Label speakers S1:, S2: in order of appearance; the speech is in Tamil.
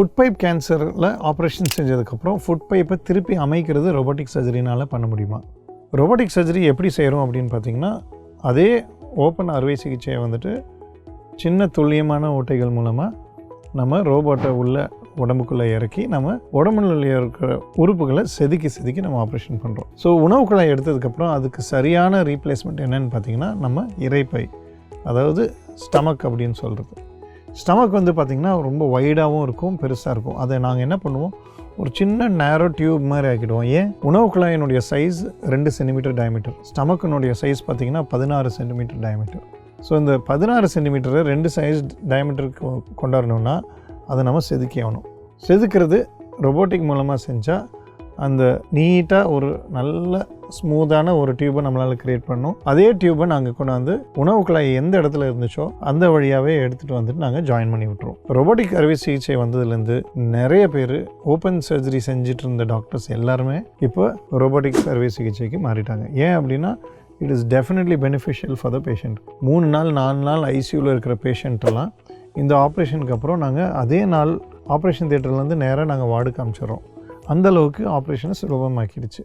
S1: ஃபுட் பைப் கேன்சரில் ஆப்ரேஷன் செஞ்சதுக்கப்புறம் ஃபுட் பைப்பை திருப்பி அமைக்கிறது ரோபோட்டிக் சர்ஜரினால் பண்ண முடியுமா? ரோபோட்டிக் சர்ஜரி எப்படி செய்கிறோம் அப்படின்னு பார்த்திங்கன்னா, அதே ஓப்பன் அறுவை சிகிச்சையை வந்துட்டு சின்ன துல்லியமான ஓட்டைகள் மூலமாக நம்ம ரோபோட்டை உள்ள உடம்புக்குள்ளே இறக்கி நம்ம உடம்புல இருக்கிற உறுப்புகளை செதுக்கி நம்ம ஆப்ரேஷன் பண்ணுறோம். ஸோ உணவு குழாய் எடுத்ததுக்கப்புறம் அதுக்கு சரியான ரீப்ளேஸ்மெண்ட் என்னென்னு பார்த்திங்கன்னா, நம்ம இரைப்பை, அதாவது ஸ்டமக் அப்படின்னு சொல்கிறது. ஸ்டமக் வந்து பார்த்திங்கன்னா ரொம்ப வைடாகவும் இருக்கும், பெருசாக இருக்கும். அதை நாங்கள் என்ன பண்ணுவோம், ஒரு சின்ன நேரோ டியூப் மாதிரி ஆக்கிடுவோம். ஏன்? உணவு குழாயினுடைய சைஸ் 2 சென்டிமீட்டர் டயமீட்டர், ஸ்டமக்கினுடைய சைஸ் பார்த்திங்கன்னா 16 சென்டிமீட்டர் டயமீட்டர். ஸோ இந்த 16 சென்டிமீட்டரை 2 சைஸ் டயமீட்டருக்கு கொண்டாடணுன்னா அதை நம்ம செதுக்கி ஆகணும். செதுக்கிறது ரொபோட்டிக் மூலமாக செஞ்சால் அந்த நீட்டாக ஒரு நல்ல ஸ்மூத்தான ஒரு டியூபை நம்மளால் க்ரியேட் பண்ணணும். அதே டியூபை நாங்கள் கொண்டாந்து உணவு குழாய் எந்த இடத்துல இருந்துச்சோ அந்த வழியாகவே எடுத்துகிட்டு வந்துட்டு நாங்கள் ஜாயின் பண்ணி விட்டுருவோம். ரொபோட்டிக் அறுவை சிகிச்சை வந்ததுலேருந்து நிறைய பேர் ஓப்பன் சர்ஜரி செஞ்சுட்டு இருந்த டாக்டர்ஸ் எல்லாருமே இப்போ ரொபோட்டிக் அறுவை சிகிச்சைக்கு மாறிட்டாங்க. ஏன் அப்படின்னா, it is definitely beneficial for the patient. 3 நாள் 4 நாள் ஐசியூவில் இருக்கிற பேஷண்ட்டெல்லாம் இந்த ஆப்ரேஷனுக்கு அப்புறம் நாங்கள் அதே நாள் ஆப்ரேஷன் தியேட்டர்லேருந்து நேராக நாங்கள் வார்டுக்கு அனுப்பிச்சிடுறோம். அந்தளவுக்கு ஆப்ரேஷனை சுலபமாக்கிடுச்சு.